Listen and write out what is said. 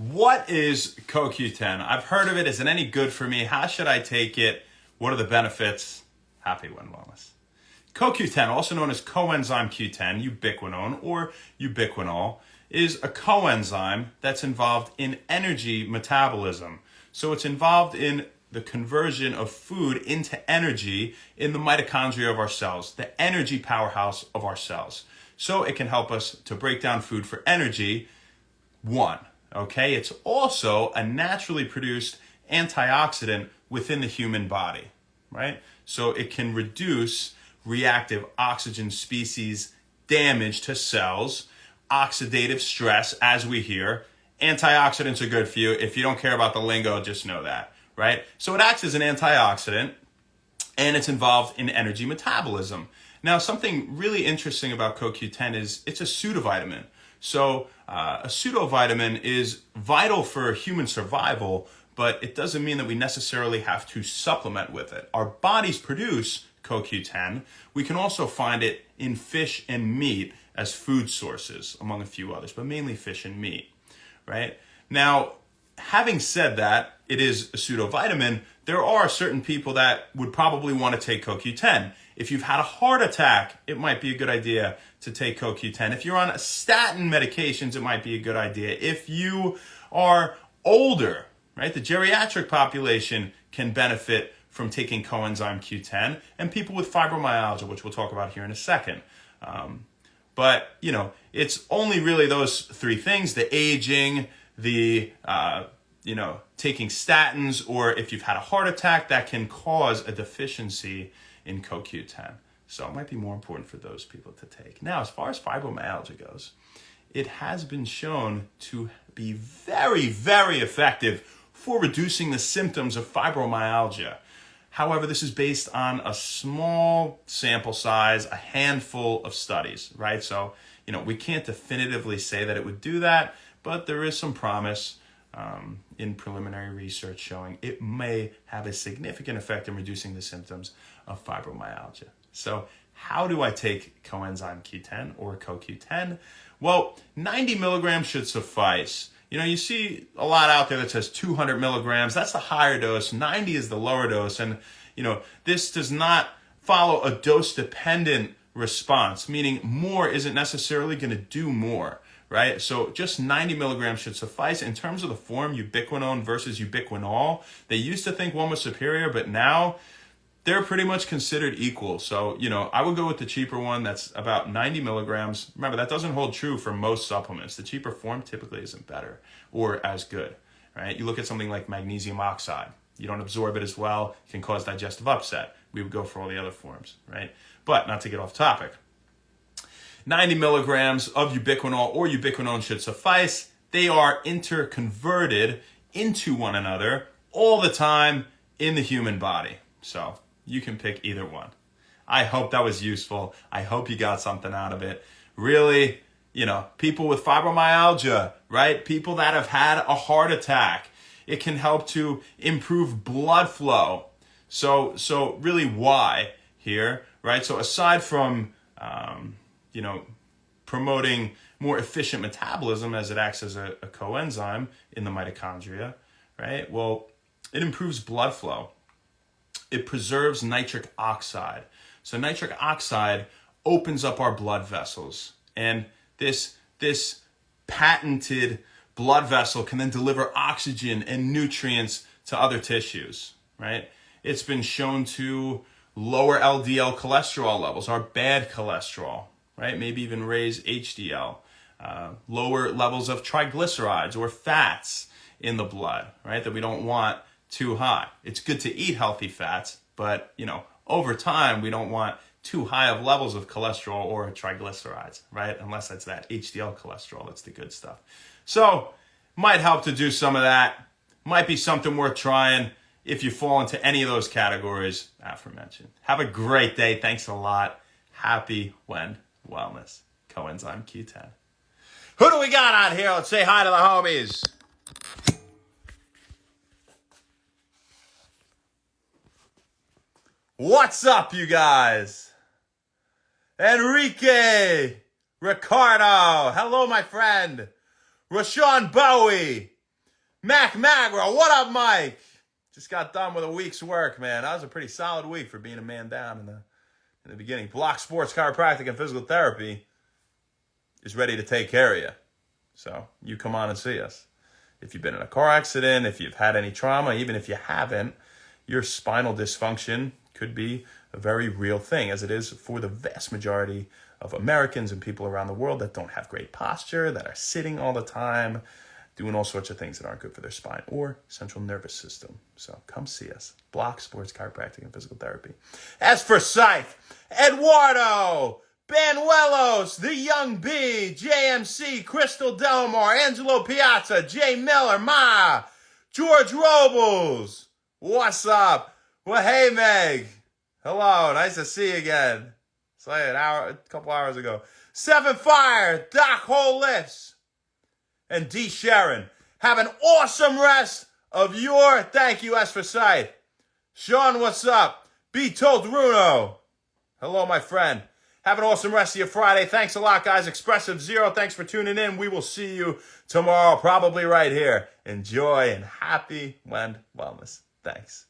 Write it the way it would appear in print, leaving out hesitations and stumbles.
What is CoQ10? I've heard of it. Is it any good for me? How should I take it? What are the benefits? Happy when wellness. CoQ10, also known as coenzyme Q10, ubiquinone or ubiquinol, is a coenzyme that's involved in energy metabolism. So it's involved in the conversion of food into energy in the mitochondria of our cells, the energy powerhouse of our cells. So it can help us to break down food for energy. Okay, it's also a naturally produced antioxidant within the human body, right? So it can reduce reactive oxygen species damage to cells, oxidative stress, as we hear. Antioxidants are good for you. If you don't care about the lingo, just know that, right? So it acts as an antioxidant, and it's involved in energy metabolism. Now, something really interesting about CoQ10 is it's a pseudovitamin. So a pseudovitamin is vital for human survival, but it doesn't mean that we necessarily have to supplement with it. Our bodies produce CoQ10. We can also find it in fish and meat as food sources, among a few others, but mainly fish and meat, right? Now, having said that, it is a pseudovitamin. There are certain people that would probably want to take CoQ10. If you've had a heart attack, it might be a good idea to take CoQ10. If you're on statin medications, it might be a good idea. If you are older, right, the geriatric population can benefit from taking coenzyme Q10, and people with fibromyalgia, which we'll talk about here in a second. But, it's only really those three things: the aging, the, taking statins, or if you've had a heart attack, that can cause a deficiency in CoQ10. So it might be more important for those people to take. Now, as far as fibromyalgia goes, it has been shown to be very, very effective for reducing the symptoms of fibromyalgia. However, this is based on a small sample size, a handful of studies, right? So, we can't definitively say that it would do that, but there is some promise in preliminary research showing it may have a significant effect in reducing the symptoms of fibromyalgia. So how do I take coenzyme Q10 or CoQ10? Well, 90 milligrams should suffice. You see a lot out there that says 200 milligrams. That's the higher dose. 90 is the lower dose. And, this does not follow a dose-dependent response, meaning more isn't necessarily going to do more, right? So just 90 milligrams should suffice. In terms of the form, ubiquinone versus ubiquinol, they used to think one was superior, but now they're pretty much considered equal. So, I would go with the cheaper one that's about 90 milligrams. Remember, that doesn't hold true for most supplements. The cheaper form typically isn't better or as good, right? You look at something like magnesium oxide. You don't absorb it as well. It can cause digestive upset. We would go for all the other forms, right? But not to get off topic. 90 milligrams of ubiquinol or ubiquinone should suffice. They are interconverted into one another all the time in the human body. So you can pick either one. I hope that was useful. I hope you got something out of it. Really, people with fibromyalgia, right? People that have had a heart attack. It can help to improve blood flow. So really why here, right? So aside from, promoting more efficient metabolism as it acts as a coenzyme in the mitochondria, right? Well, it improves blood flow. It preserves nitric oxide. So nitric oxide opens up our blood vessels. And this patented blood vessel can then deliver oxygen and nutrients to other tissues, right? It's been shown to lower LDL cholesterol levels, our bad cholesterol, right? Maybe even raise HDL, lower levels of triglycerides or fats in the blood, right? That we don't want too high. It's good to eat healthy fats, but over time we don't want too high of levels of cholesterol or triglycerides, right? Unless it's that HDL cholesterol, that's the good stuff. So might help to do some of that. Might be something worth trying if you fall into any of those categories aforementioned. Have a great day. Thanks a lot. Happy when wellness. Coenzyme Q10. Who do we got out here? Let's say hi to the homies. What's up, you guys? Enrique, Ricardo, hello, my friend. Rashawn Bowie, Mac Magra, what up, Mike? Just got done with a week's work, man. That was a pretty solid week for being a man down in the beginning. Block Sports Chiropractic and Physical Therapy is ready to take care of you. So you come on and see us. If you've been in a car accident, if you've had any trauma, even if you haven't, your spinal dysfunction could be a very real thing, as it is for the vast majority of Americans and people around the world that don't have great posture, that are sitting all the time, doing all sorts of things that aren't good for their spine or central nervous system. So come see us. Block Sports Chiropractic and Physical Therapy. As for sight, Eduardo Banuelos, The Young B, JMC, Crystal Delmar, Angelo Piazza, Jay Miller, Ma, George Robles. What's up? Well, hey, Meg. Hello. Nice to see you again. It's like a couple hours ago. Seven Fire, Doc Hollis, and D. Sharon. Have an awesome rest of your thank you, as for sight. Sean, what's up? B. Told Runo. Hello, my friend. Have an awesome rest of your Friday. Thanks a lot, guys. Expressive Zero, thanks for tuning in. We will see you tomorrow, probably right here. Enjoy and happy Wellness. Thanks.